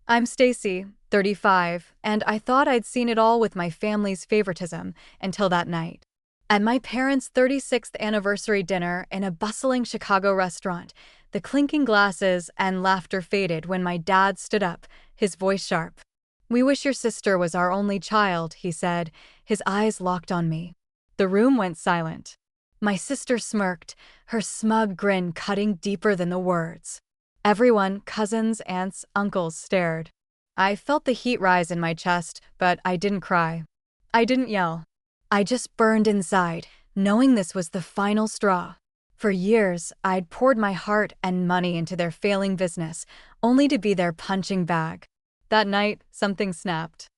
I'm Stacy, 35, and I thought I'd seen it all with my family's favoritism until that night. At my parents' 36th anniversary dinner in a bustling Chicago restaurant, the clinking glasses and laughter faded when my dad stood up, his voice sharp. "We wish your sister was our only child," he said, his eyes locked on me. The room went silent. My sister smirked, her smug grin cutting deeper than the words. Everyone, cousins, aunts, uncles, stared. I felt the heat rise in my chest, but I didn't cry. I didn't yell. I just burned inside, knowing this was the final straw. For years, I'd poured my heart and money into their failing business, only to be their punching bag. That night, something snapped.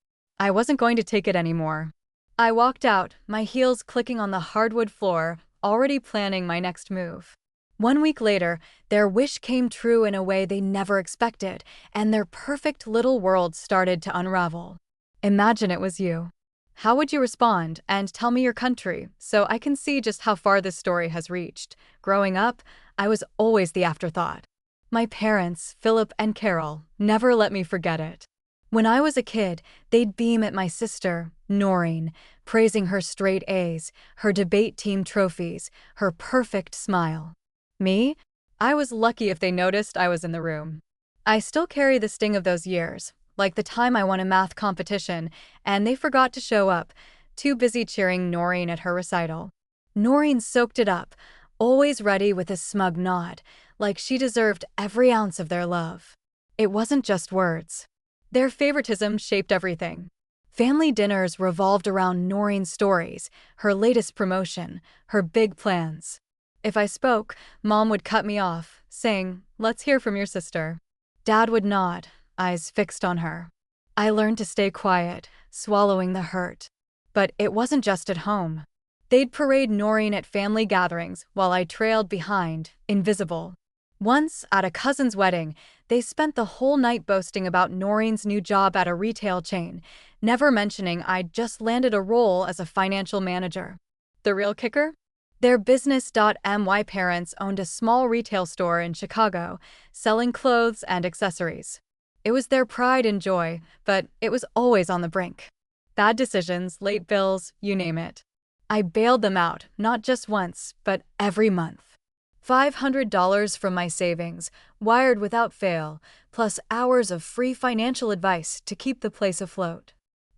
I wasn't going to take it anymore. I walked out, my heels clicking on the hardwood floor, already planning my next move. 1 week later, their wish came true in a way they never expected, and their perfect little world started to unravel. Imagine it was you. How would you respond? And tell me your country, so I can see just how far this story has reached. Growing up, I was always the afterthought. My parents, Philip and Carol, never let me forget it. When I was a kid, they'd beam at my sister, Noreen, praising her straight A's, her debate team trophies, her perfect smile. Me? I was lucky if they noticed I was in the room. I still carry the sting of those years, like the time I won a math competition and they forgot to show up, too busy cheering Noreen at her recital. Noreen soaked it up, always ready with a smug nod, like she deserved every ounce of their love. It wasn't just words. Their favoritism shaped everything. Family dinners revolved around Noreen's stories, her latest promotion, her big plans. If I spoke, Mom would cut me off, saying, "Let's hear from your sister." Dad would nod, eyes fixed on her. I learned to stay quiet, swallowing the hurt. But it wasn't just at home. They'd parade Noreen at family gatherings while I trailed behind, invisible. Once, at a cousin's wedding, they spent the whole night boasting about Noreen's new job at a retail chain, never mentioning I'd just landed a role as a financial manager. The real kicker? Their business.my parents owned a small retail store in Chicago, selling clothes and accessories. It was their pride and joy, but it was always on the brink. Bad decisions, late bills, you name it. I bailed them out, not just once, but every month. $500 from my savings, wired without fail, plus hours of free financial advice to keep the place afloat.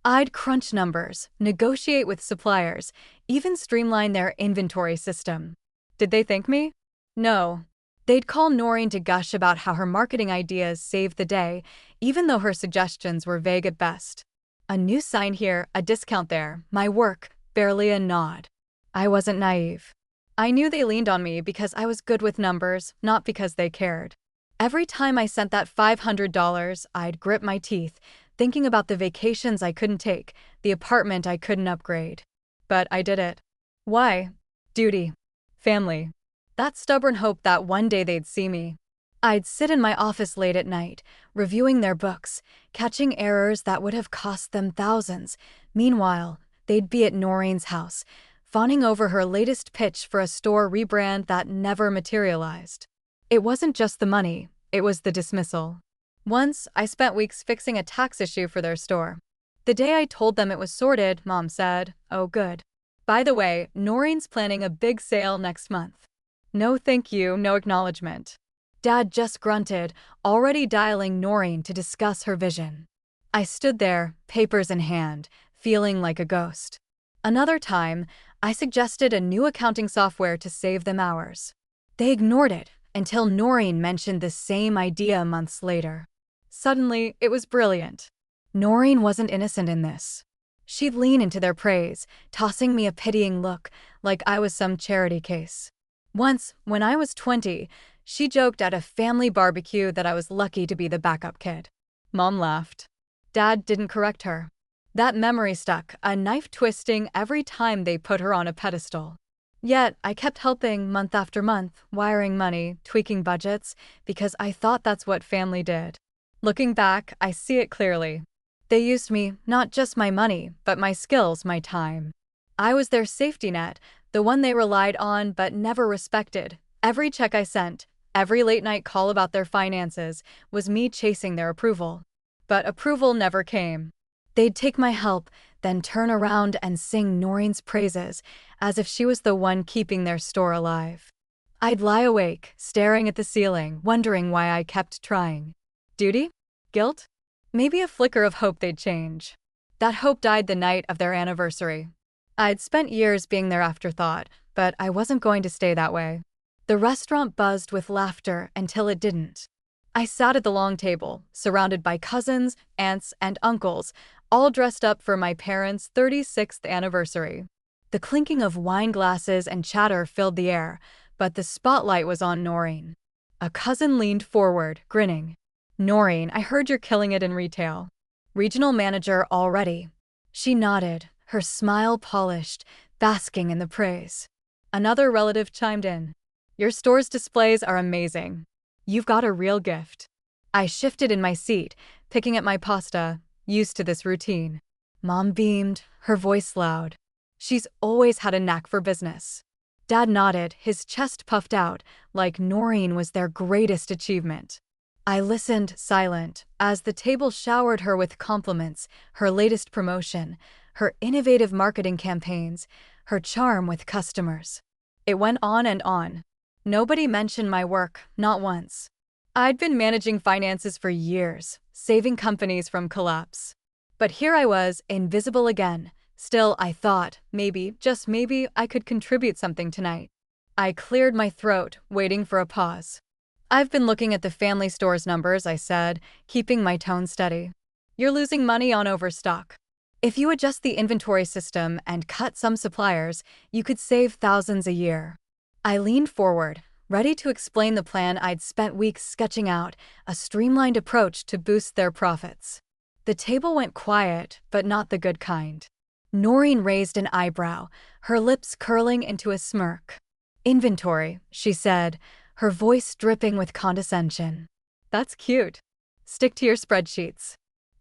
I'd crunch numbers, negotiate with suppliers, even streamline their inventory system. Did they thank me? No. They'd call Noreen to gush about how her marketing ideas saved the day, even though her suggestions were vague at best. A new sign here, a discount there, my work, barely a nod. I wasn't naive. I knew they leaned on me because I was good with numbers, not because they cared. Every time I sent that $500, I'd grip my teeth, thinking about the vacations I couldn't take, the apartment I couldn't upgrade. But I did it. Why? Duty. Family. That stubborn hope that one day they'd see me. I'd sit in my office late at night, reviewing their books, catching errors that would have cost them thousands. Meanwhile, they'd be at Noreen's house, fawning over her latest pitch for a store rebrand that never materialized. It wasn't just the money, it was the dismissal. Once, I spent weeks fixing a tax issue for their store. The day I told them it was sorted, Mom said, "Oh good. By the way, Noreen's planning a big sale next month." No thank you, no acknowledgement. Dad just grunted, already dialing Noreen to discuss her vision. I stood there, papers in hand, feeling like a ghost. Another time, I suggested a new accounting software to save them hours. They ignored it until Noreen mentioned the same idea months later. Suddenly, it was brilliant. Noreen wasn't innocent in this. She'd lean into their praise, tossing me a pitying look, like I was some charity case. Once, when I was 20, she joked at a family barbecue that I was lucky to be the backup kid. Mom laughed. Dad didn't correct her. That memory stuck, a knife twisting every time they put her on a pedestal. Yet, I kept helping month after month, wiring money, tweaking budgets, because I thought that's what family did. Looking back, I see it clearly. They used me, not just my money, but my skills, my time. I was their safety net, the one they relied on but never respected. Every check I sent, every late-night call about their finances, was me chasing their approval. but approval never came. They'd take my help, then turn around and sing Noreen's praises, as if she was the one keeping their store alive. I'd lie awake, staring at the ceiling, wondering why I kept trying. Duty? Guilt? Maybe a flicker of hope they'd change. That hope died the night of their anniversary. I'd spent years being their afterthought, but I wasn't going to stay that way. The restaurant buzzed with laughter until it didn't. I sat at the long table, surrounded by cousins, aunts, and uncles, all dressed up for my parents' 36th anniversary. The clinking of wine glasses and chatter filled the air, but the spotlight was on Noreen. A cousin leaned forward, grinning. "Noreen, I heard you're killing it in retail. Regional manager already." She nodded, her smile polished, basking in the praise. Another relative chimed in. "Your store's displays are amazing. You've got a real gift." I shifted in my seat, picking at my pasta, used to this routine. Mom beamed, her voice loud. She's always had a knack for business. Dad nodded, his chest puffed out, like Noreen was their greatest achievement. I listened, silent, as the table showered her with compliments, her latest promotion, her innovative marketing campaigns, her charm with customers. It went on and on. Nobody mentioned my work, not once. I'd been managing finances for years, saving companies from collapse. But here I was, invisible again. Still, I thought, maybe, just maybe, I could contribute something tonight. I cleared my throat, waiting for a pause. "I've been looking at the family store's numbers," I said, keeping my tone steady. "You're losing money on overstock. If you adjust the inventory system and cut some suppliers, you could save thousands a year." I leaned forward, ready to explain the plan I'd spent weeks sketching out, a streamlined approach to boost their profits. The table went quiet, but not the good kind. Noreen raised an eyebrow, her lips curling into a smirk. "Inventory," she said, her voice dripping with condescension. "That's cute. Stick to your spreadsheets.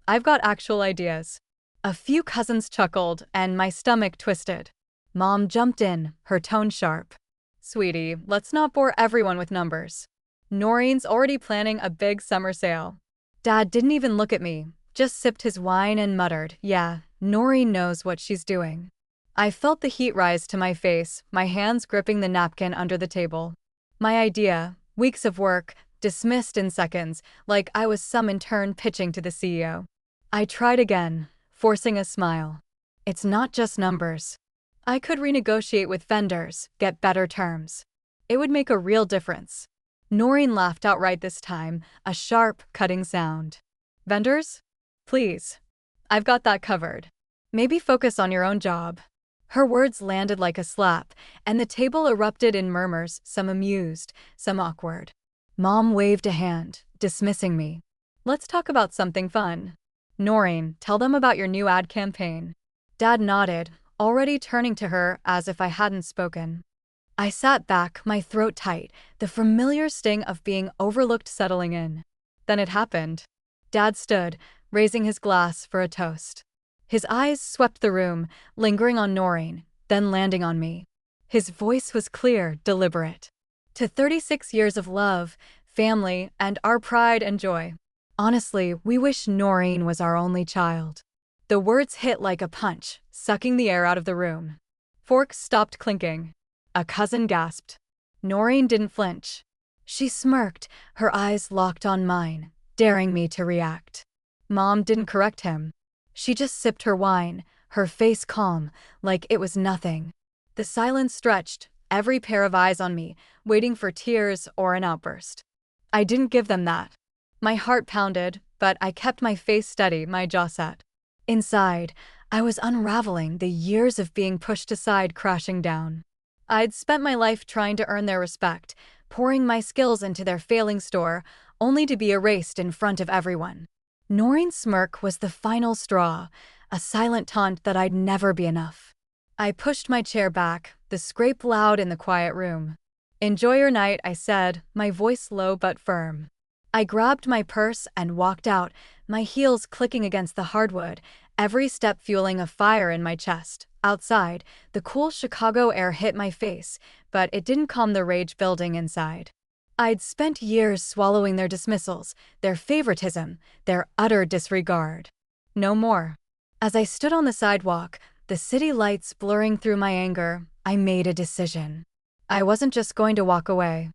I've got actual ideas." A few cousins chuckled, and my stomach twisted. Mom jumped in, her tone sharp. "Sweetie, let's not bore everyone with numbers. Noreen's already planning a big summer sale." Dad didn't even look at me, just sipped his wine and muttered, "Yeah, Noreen knows what she's doing." I felt the heat rise to my face, my hands gripping the napkin under the table. My idea, weeks of work, dismissed in seconds, like I was some intern pitching to the CEO. I tried again, forcing a smile. "It's not just numbers. I could renegotiate with vendors, get better terms. It would make a real difference." Noreen laughed outright this time, a sharp, cutting sound. "Vendors? Please. I've got that covered. Maybe focus on your own job." Her words landed like a slap, and the table erupted in murmurs, some amused, some awkward. Mom waved a hand, dismissing me. "Let's talk about something fun. Noreen, tell them about your new ad campaign." Dad nodded, already turning to her as if I hadn't spoken. I sat back, my throat tight, the familiar sting of being overlooked settling in. Then it happened. Dad stood, raising his glass for a toast. His eyes swept the room, lingering on Noreen, then landing on me. His voice was clear, deliberate. "To 36 years of love, family, and our pride and joy. Honestly, we wish Noreen was our only child." The words hit like a punch, sucking the air out of the room. Forks stopped clinking. A cousin gasped. Noreen didn't flinch. She smirked, her eyes locked on mine, daring me to react. Mom didn't correct him. She just sipped her wine, her face calm, like it was nothing. The silence stretched, every pair of eyes on me, waiting for tears or an outburst. I didn't give them that. My heart pounded, but I kept my face steady, my jaw set. Inside, I was unraveling, the years of being pushed aside crashing down. I'd spent my life trying to earn their respect, pouring my skills into their failing store, only to be erased in front of everyone. Noreen's smirk was the final straw, a silent taunt that I'd never be enough. I pushed my chair back, the scrape loud in the quiet room. "Enjoy your night," I said, my voice low but firm. I grabbed my purse and walked out, my heels clicking against the hardwood, every step fueling a fire in my chest. Outside, the cool Chicago air hit my face, but it didn't calm the rage building inside. I'd spent years swallowing their dismissals, their favoritism, their utter disregard. No more. As I stood on the sidewalk, the city lights blurring through my anger, I made a decision. I wasn't just going to walk away.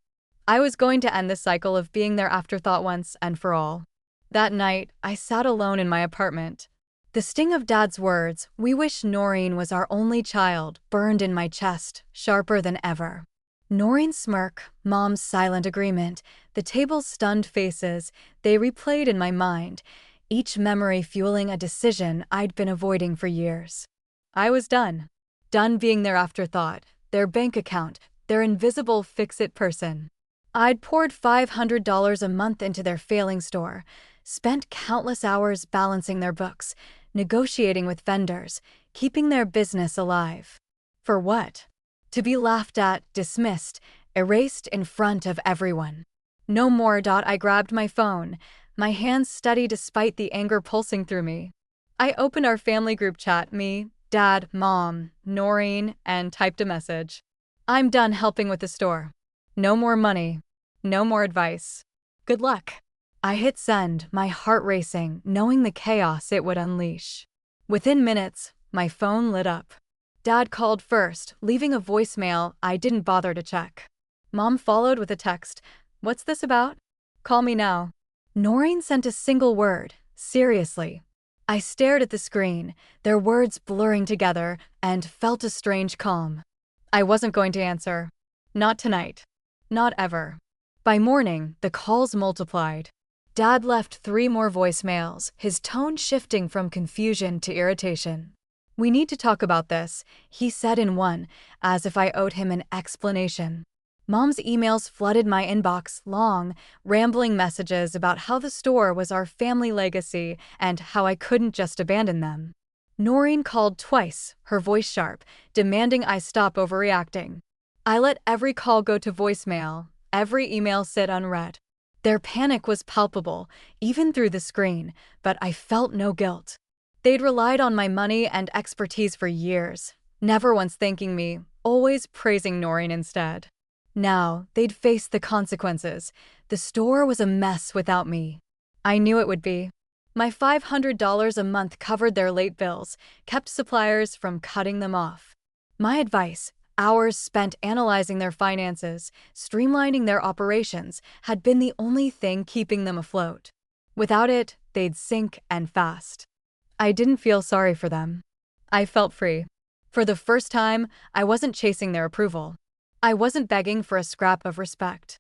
I was going to end the cycle of being their afterthought once and for all. That night, I sat alone in my apartment. The sting of Dad's words, "We wish Noreen was our only child," burned in my chest, sharper than ever. Noreen's smirk, Mom's silent agreement, the table's stunned faces, they replayed in my mind, each memory fueling a decision I'd been avoiding for years. I was done. Done being their afterthought, their bank account, their invisible fix-it person. I'd poured $500 a month into their failing store, spent countless hours balancing their books, negotiating with vendors, keeping their business alive. For what? To be laughed at, dismissed, erased in front of everyone. No more. I grabbed my phone, my hands steady despite the anger pulsing through me. I opened our family group chat, me, Dad, Mom, Noreen, and typed a message. I'm done helping with the store. No more money. No more advice. Good luck. I hit send, my heart racing, knowing the chaos it would unleash. Within minutes, my phone lit up. Dad called first, leaving a voicemail I didn't bother to check. Mom followed with a text. What's this about? Call me now. Noreen sent a single word. Seriously. I stared at the screen, their words blurring together, and felt a strange calm. I wasn't going to answer. Not tonight. Not ever. By morning, the calls multiplied. Dad left 3 more voicemails, his tone shifting from confusion to irritation. We need to talk about this, he said in one, as if I owed him an explanation. Mom's emails flooded my inbox, long, rambling messages about how the store was our family legacy and how I couldn't just abandon them. Noreen called twice, her voice sharp, demanding I stop overreacting. I let every call go to voicemail, every email sit unread. Their panic was palpable, even through the screen, but I felt no guilt. They'd relied on my money and expertise for years, never once thanking me, always praising Noreen instead. Now, they'd face the consequences. The store was a mess without me. I knew it would be. My $500 a month covered their late bills, kept suppliers from cutting them off. My advice, hours spent analyzing their finances, streamlining their operations, had been the only thing keeping them afloat. Without it, they'd sink and fast. I didn't feel sorry for them. I felt free. For the first time, I wasn't chasing their approval. I wasn't begging for a scrap of respect.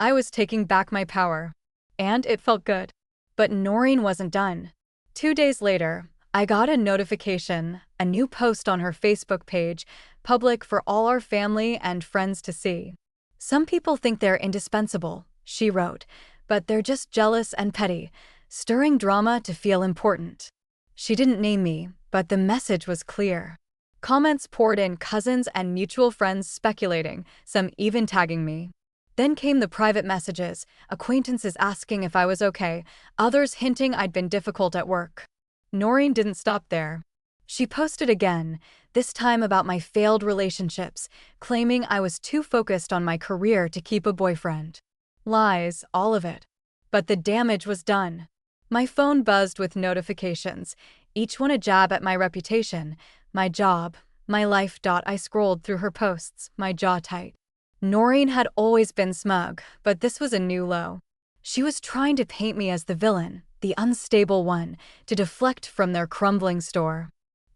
I was taking back my power. And it felt good. But Noreen wasn't done. 2 days later, I got a notification, a new post on her Facebook page, public for all our family and friends to see. Some people think they're indispensable, she wrote, but they're just jealous and petty, stirring drama to feel important. She didn't name me, but the message was clear. Comments poured in, cousins and mutual friends speculating, some even tagging me. Then came the private messages, acquaintances asking if I was okay, others hinting I'd been difficult at work. Noreen didn't stop there. She posted again, this time about my failed relationships, claiming I was too focused on my career to keep a boyfriend. Lies, all of it. But the damage was done. My phone buzzed with notifications, each one a jab at my reputation, my job, my life. I scrolled through her posts, my jaw tight. Noreen had always been smug, but this was a new low. She was trying to paint me as the villain, the unstable one, to deflect from their crumbling store.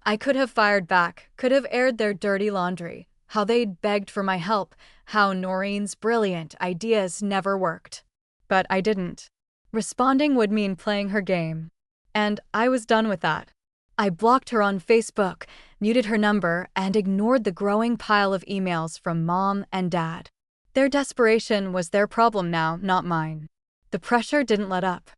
I could have fired back, could have aired their dirty laundry, how they'd begged for my help, how Noreen's brilliant ideas never worked. But I didn't. Responding would mean playing her game. And I was done with that. I blocked her on Facebook, muted her number, and ignored the growing pile of emails from Mom and Dad. Their desperation was their problem now, not mine. The pressure didn't let up.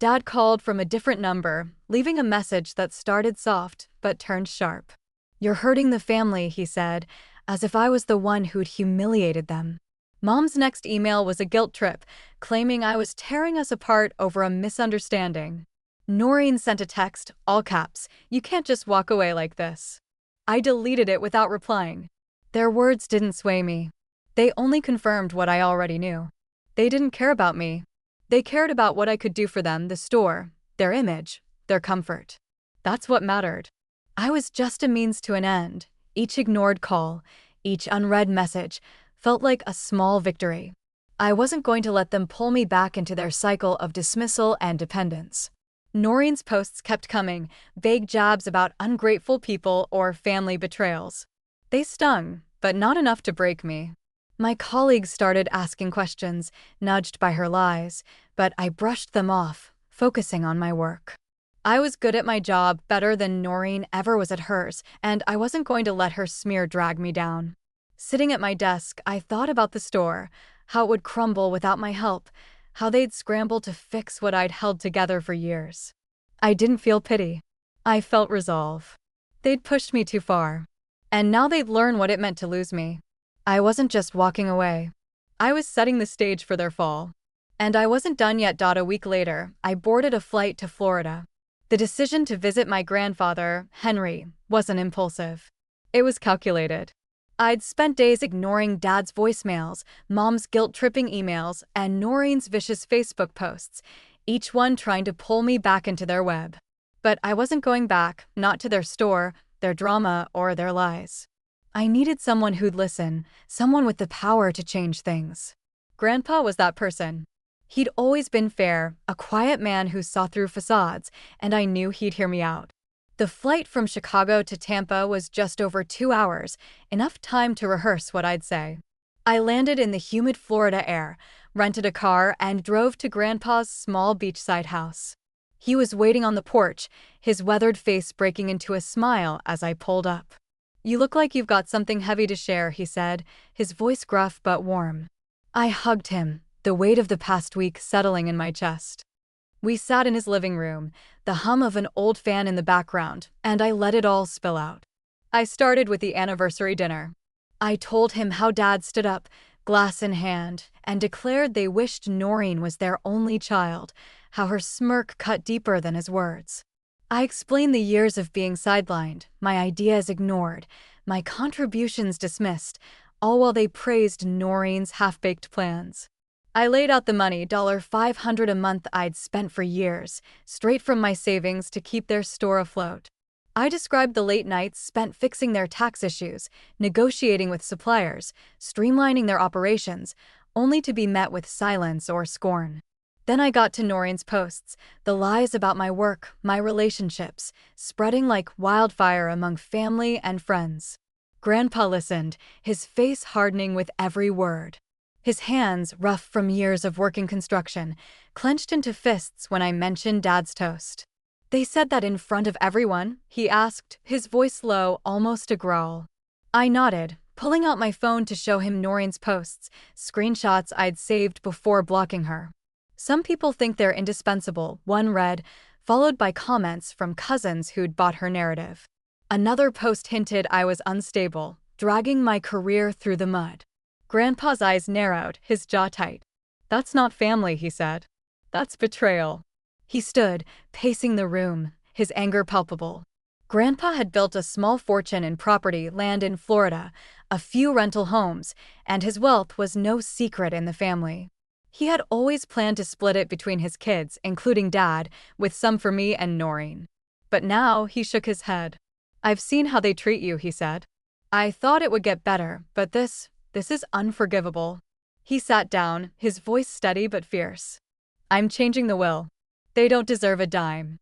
Dad called from a different number, leaving a message that started soft but turned sharp. "You're hurting the family," he said, as if I was the one who'd humiliated them. Mom's next email was a guilt trip, claiming I was tearing us apart over a misunderstanding. Noreen sent a text, all caps, "You can't just walk away like this." I deleted it without replying. Their words didn't sway me. They only confirmed what I already knew. They didn't care about me. They cared about what I could do for them, the store, their image, their comfort. That's what mattered. I was just a means to an end. Each ignored call, each unread message felt like a small victory. I wasn't going to let them pull me back into their cycle of dismissal and dependence. Noreen's posts kept coming, vague jabs about ungrateful people or family betrayals. They stung, but not enough to break me. My colleagues started asking questions, nudged by her lies, but I brushed them off, focusing on my work. I was good at my job, better than Noreen ever was at hers, and I wasn't going to let her smear drag me down. Sitting at my desk, I thought about the store, how it would crumble without my help, how they'd scramble to fix what I'd held together for years. I didn't feel pity. I felt resolve. They'd pushed me too far. And now they'd learn what it meant to lose me. I wasn't just walking away. I was setting the stage for their fall. And I wasn't done yet. A week later, I boarded a flight to Florida. The decision to visit my grandfather, Henry, wasn't impulsive. It was calculated. I'd spent days ignoring Dad's voicemails, Mom's guilt-tripping emails, and Noreen's vicious Facebook posts, each one trying to pull me back into their web. But I wasn't going back, not to their store, their drama, or their lies. I needed someone who'd listen, someone with the power to change things. Grandpa was that person. He'd always been fair, a quiet man who saw through facades, and I knew he'd hear me out. The flight from Chicago to Tampa was just over 2 hours, enough time to rehearse what I'd say. I landed in the humid Florida air, rented a car, and drove to Grandpa's small beachside house. He was waiting on the porch, his weathered face breaking into a smile as I pulled up. "You look like you've got something heavy to share," he said, his voice gruff but warm. I hugged him, the weight of the past week settling in my chest. We sat in his living room, the hum of an old fan in the background, and I let it all spill out. I started with the anniversary dinner. I told him how Dad stood up, glass in hand, and declared they wished Noreen was their only child, how her smirk cut deeper than his words. I explained the years of being sidelined, my ideas ignored, my contributions dismissed, all while they praised Noreen's half-baked plans. I laid out the money, $500 a month I'd spent for years, straight from my savings to keep their store afloat. I described the late nights spent fixing their tax issues, negotiating with suppliers, streamlining their operations, only to be met with silence or scorn. Then I got to Noreen's posts, the lies about my work, my relationships, spreading like wildfire among family and friends. Grandpa listened, his face hardening with every word. His hands, rough from years of working construction, clenched into fists when I mentioned Dad's toast. "They said that in front of everyone?" he asked, his voice low, almost a growl. I nodded, pulling out my phone to show him Noreen's posts, screenshots I'd saved before blocking her. "Some people think they're indispensable," one read, followed by comments from cousins who'd bought her narrative. Another post hinted I was unstable, dragging my career through the mud. Grandpa's eyes narrowed, his jaw tight. "That's not family," he said. "That's betrayal." He stood, pacing the room, his anger palpable. Grandpa had built a small fortune in property, land in Florida, a few rental homes, and his wealth was no secret in the family. He had always planned to split it between his kids, including Dad, with some for me and Noreen. But now he shook his head. "I've seen how they treat you," he said. "I thought it would get better, but this is unforgivable." He sat down, his voice steady but fierce. "I'm changing the will. They don't deserve a dime."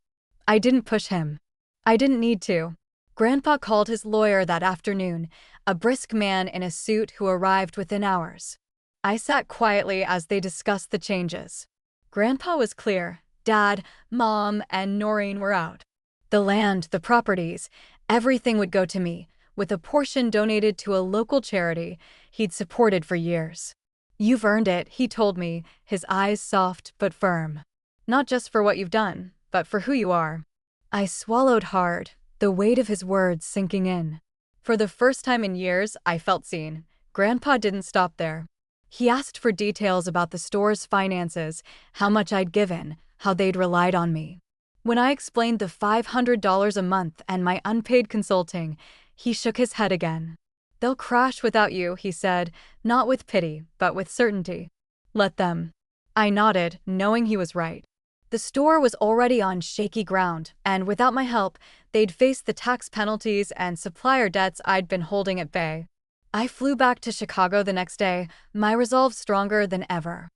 I didn't push him. I didn't need to. Grandpa called his lawyer that afternoon, a brisk man in a suit who arrived within hours. I sat quietly as they discussed the changes. Grandpa was clear. Dad, Mom, and Noreen were out. The land, the properties, everything would go to me, with a portion donated to a local charity he'd supported for years. "You've earned it," he told me, his eyes soft but firm. "Not just for what you've done, but for who you are." I swallowed hard, the weight of his words sinking in. For the first time in years, I felt seen. Grandpa didn't stop there. He asked for details about the store's finances, how much I'd given, how they'd relied on me. When I explained the $500 a month and my unpaid consulting, he shook his head again. "They'll crash without you," he said, not with pity, but with certainty. Let them. I nodded, knowing he was right. The store was already on shaky ground, and without my help, they'd face the tax penalties and supplier debts I'd been holding at bay. I flew back to Chicago the next day, my resolve stronger than ever.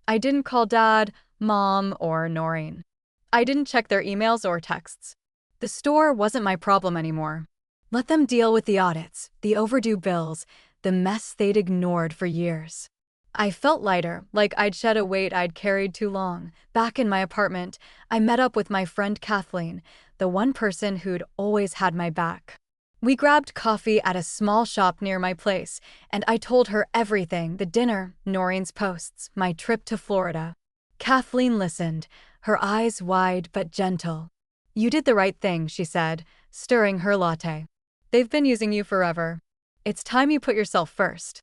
I didn't call Dad, Mom, or Noreen. I didn't check their emails or texts. The store wasn't my problem anymore. Let them deal with the audits, the overdue bills, the mess they'd ignored for years. I felt lighter, like I'd shed a weight I'd carried too long. Back in my apartment, I met up with my friend Kathleen, the one person who'd always had my back. We grabbed coffee at a small shop near my place, and I told her everything: the dinner, Noreen's posts, my trip to Florida. Kathleen listened, her eyes wide but gentle. "You did the right thing," she said, stirring her latte. "They've been using you forever. It's time you put yourself first."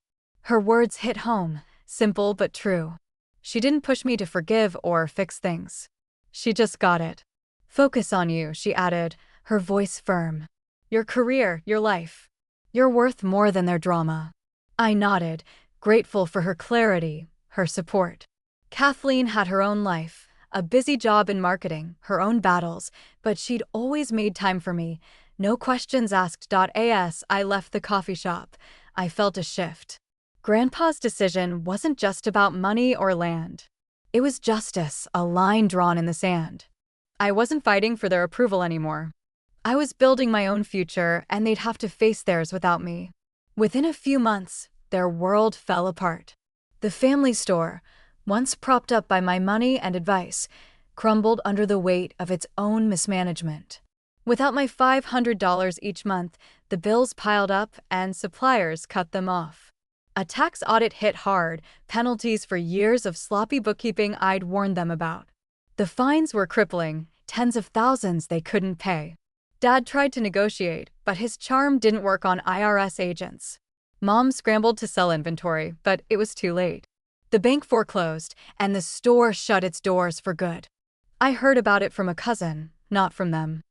Her words hit home, simple but true. She didn't push me to forgive or fix things. She just got it. "Focus on you," she added, her voice firm. "Your career, your life. You're worth more than their drama." I nodded, grateful for her clarity, her support. Kathleen had her own life, a busy job in marketing, her own battles, but she'd always made time for me. No questions asked. As I left the coffee shop, I felt a shift. Grandpa's decision wasn't just about money or land. It was justice, a line drawn in the sand. I wasn't fighting for their approval anymore. I was building my own future, and they'd have to face theirs without me. Within a few months, their world fell apart. The family store, once propped up by my money and advice, crumbled under the weight of its own mismanagement. Without my $500 each month, the bills piled up and suppliers cut them off. A tax audit hit hard, penalties for years of sloppy bookkeeping I'd warned them about. The fines were crippling, tens of thousands they couldn't pay. Dad tried to negotiate, but his charm didn't work on IRS agents. Mom scrambled to sell inventory, but it was too late. The bank foreclosed, and the store shut its doors for good. I heard about it from a cousin, not from them.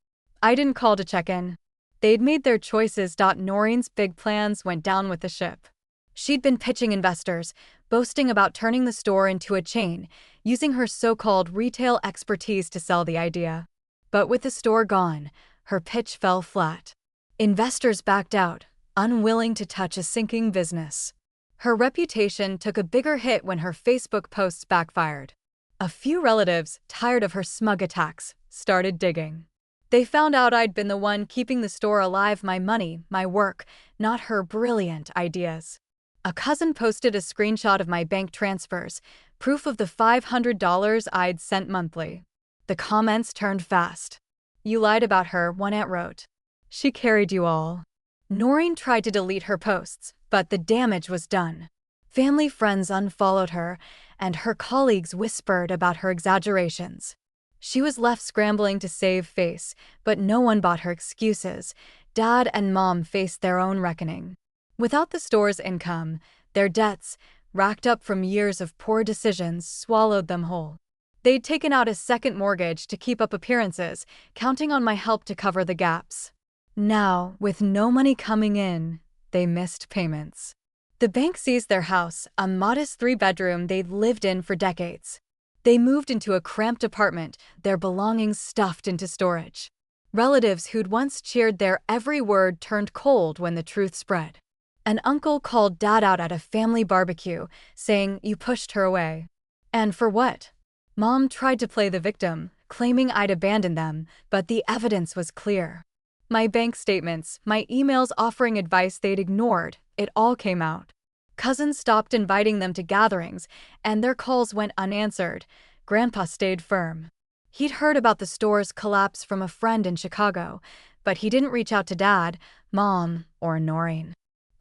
I didn't call to check in. They'd made their choices. Noreen's big plans went down with the ship. She'd been pitching investors, boasting about turning the store into a chain, using her so-called retail expertise to sell the idea. But with the store gone, her pitch fell flat. Investors backed out, unwilling to touch a sinking business. Her reputation took a bigger hit when her Facebook posts backfired. A few relatives, tired of her smug attacks, started digging. They found out I'd been the one keeping the store alive: my money, my work, not her brilliant ideas. A cousin posted a screenshot of my bank transfers, proof of the $500 I'd sent monthly. The comments turned fast. "You lied about her," one aunt wrote. "She carried you all." Noreen tried to delete her posts, but the damage was done. Family friends unfollowed her, and her colleagues whispered about her exaggerations. She was left scrambling to save face, but no one bought her excuses. Dad and Mom faced their own reckoning. Without the store's income, their debts, racked up from years of poor decisions, swallowed them whole. They'd taken out a second mortgage to keep up appearances, counting on my help to cover the gaps. Now, with no money coming in, they missed payments. The bank seized their house, a modest 3-bedroom they'd lived in for decades. They moved into a cramped apartment, their belongings stuffed into storage. Relatives who'd once cheered their every word turned cold when the truth spread. An uncle called Dad out at a family barbecue, saying, "You pushed her away." And for what? Mom tried to play the victim, claiming I'd abandoned them, but the evidence was clear. My bank statements, my emails offering advice they'd ignored, it all came out. Cousins stopped inviting them to gatherings, and their calls went unanswered. Grandpa stayed firm. He'd heard about the store's collapse from a friend in Chicago, but he didn't reach out to Dad, Mom, or Noreen.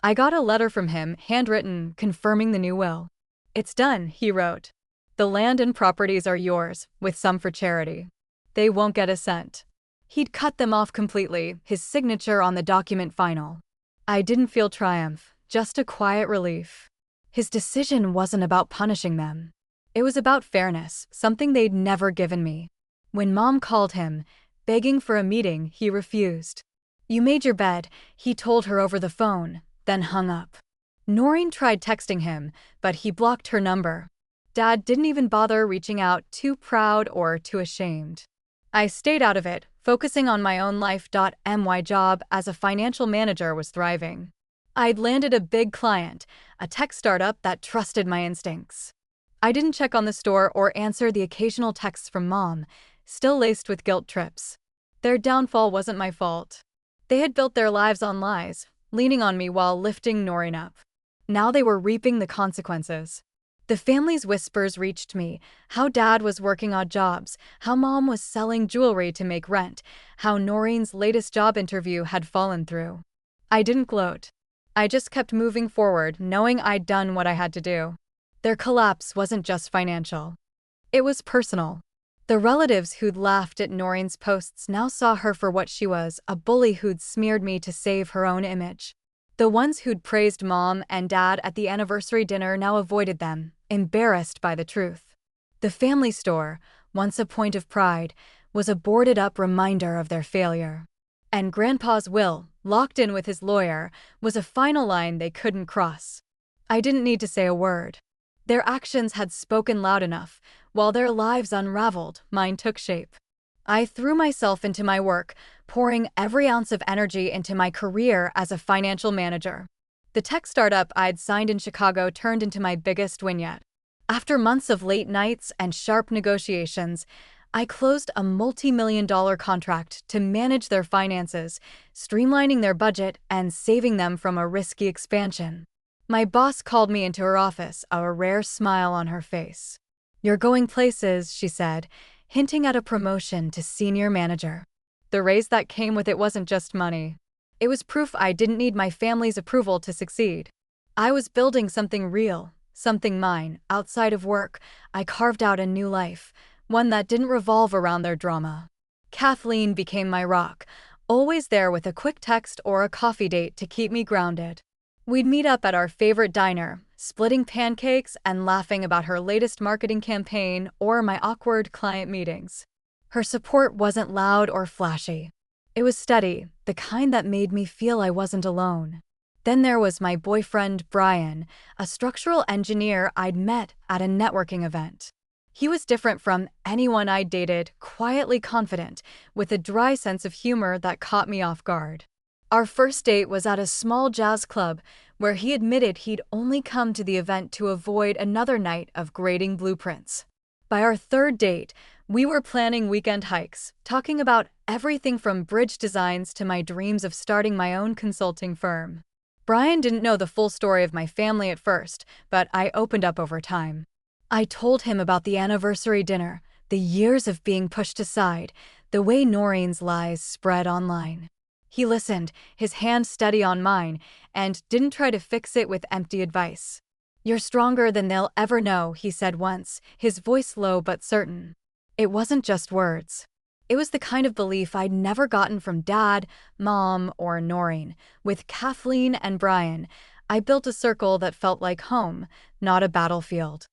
I got a letter from him, handwritten, confirming the new will. "It's done," he wrote. "The land and properties are yours, with some for charity. They won't get a cent." He'd cut them off completely, his signature on the document final. I didn't feel triumph, just a quiet relief. His decision wasn't about punishing them. It was about fairness, something they'd never given me. When Mom called him, begging for a meeting, he refused. "You made your bed," he told her over the phone, then hung up. Noreen tried texting him, but he blocked her number. Dad didn't even bother reaching out, too proud or too ashamed. I stayed out of it, focusing on my own life. My job as a financial manager was thriving. I'd landed a big client, a tech startup that trusted my instincts. I didn't check on the store or answer the occasional texts from Mom, still laced with guilt trips. Their downfall wasn't my fault. They had built their lives on lies, leaning on me while lifting Noreen up. Now they were reaping the consequences. The family's whispers reached me, how Dad was working odd jobs, how Mom was selling jewelry to make rent, how Noreen's latest job interview had fallen through. I didn't gloat. I just kept moving forward, knowing I'd done what I had to do. Their collapse wasn't just financial. It was personal. The relatives who'd laughed at Noreen's posts now saw her for what she was, a bully who'd smeared me to save her own image. The ones who'd praised Mom and Dad at the anniversary dinner now avoided them, embarrassed by the truth. The family store, once a point of pride, was a boarded-up reminder of their failure. And Grandpa's will, locked in with his lawyer, was a final line they couldn't cross. I didn't need to say a word. Their actions had spoken loud enough. While their lives unraveled, mine took shape. I threw myself into my work, pouring every ounce of energy into my career as a financial manager. The tech startup I'd signed in Chicago turned into my biggest win yet. After months of late nights and sharp negotiations, I closed a multi-million-dollar contract to manage their finances, streamlining their budget and saving them from a risky expansion. My boss called me into her office, a rare smile on her face. "You're going places," she said, hinting at a promotion to senior manager. The raise that came with it wasn't just money. It was proof I didn't need my family's approval to succeed. I was building something real, something mine, outside of work. I carved out a new life, one that didn't revolve around their drama. Kathleen became my rock, always there with a quick text or a coffee date to keep me grounded. We'd meet up at our favorite diner, splitting pancakes and laughing about her latest marketing campaign or my awkward client meetings. Her support wasn't loud or flashy. It was steady, the kind that made me feel I wasn't alone. Then there was my boyfriend, Brian, a structural engineer I'd met at a networking event. He was different from anyone I'd dated, quietly confident, with a dry sense of humor that caught me off guard. Our first date was at a small jazz club where he admitted he'd only come to the event to avoid another night of grading blueprints. By our third date, we were planning weekend hikes, talking about everything from bridge designs to my dreams of starting my own consulting firm. Brian didn't know the full story of my family at first, but I opened up over time. I told him about the anniversary dinner, the years of being pushed aside, the way Noreen's lies spread online. He listened, his hand steady on mine, and didn't try to fix it with empty advice. "You're stronger than they'll ever know," he said once, his voice low but certain. It wasn't just words. It was the kind of belief I'd never gotten from Dad, Mom, or Noreen. With Kathleen and Brian, I built a circle that felt like home, not a battlefield.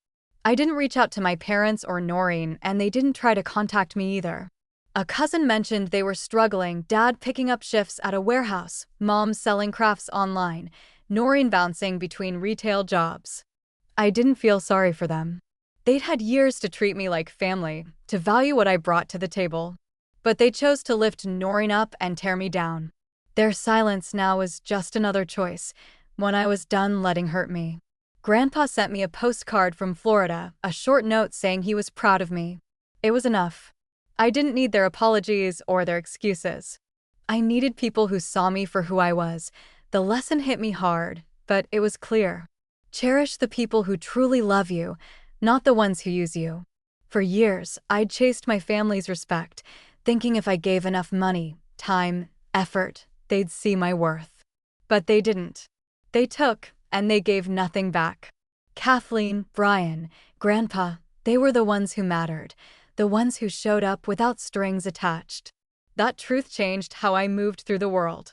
I didn't reach out to my parents or Noreen, and they didn't try to contact me either. A cousin mentioned they were struggling, Dad picking up shifts at a warehouse, Mom selling crafts online, Noreen bouncing between retail jobs. I didn't feel sorry for them. They'd had years to treat me like family, to value what I brought to the table. But they chose to lift Noreen up and tear me down. Their silence now was just another choice, one I was done letting hurt me. Grandpa sent me a postcard from Florida, a short note saying he was proud of me. It was enough. I didn't need their apologies or their excuses. I needed people who saw me for who I was. The lesson hit me hard, but it was clear. Cherish the people who truly love you, not the ones who use you. For years, I'd chased my family's respect, thinking if I gave enough money, time, effort, they'd see my worth. But they didn't. They took, and they gave nothing back. Kathleen, Brian, Grandpa, they were the ones who mattered, the ones who showed up without strings attached. That truth changed how I moved through the world.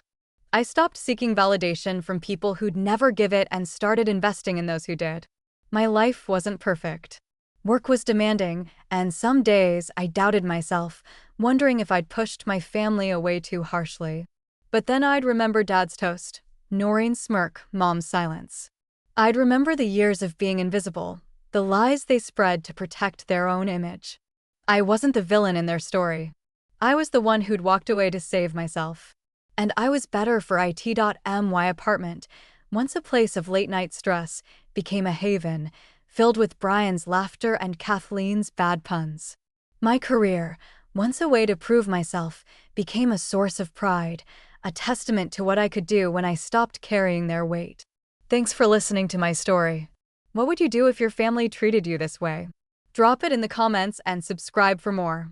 I stopped seeking validation from people who'd never give it and started investing in those who did. My life wasn't perfect. Work was demanding, and some days I doubted myself, wondering if I'd pushed my family away too harshly. But then I'd remember Dad's toast, Noreen's smirk, Mom's silence. I'd remember the years of being invisible, The lies they spread to protect their own image. I wasn't the villain in their story. I was the one who'd walked away to save myself. And I was better for it.my apartment, once a place of late-night stress, became a haven, filled with Brian's laughter and Kathleen's bad puns. My career, once a way to prove myself, became a source of pride, a testament to what I could do when I stopped carrying their weight. Thanks for listening to my story. What would you do if your family treated you this way? Drop it in the comments and subscribe for more.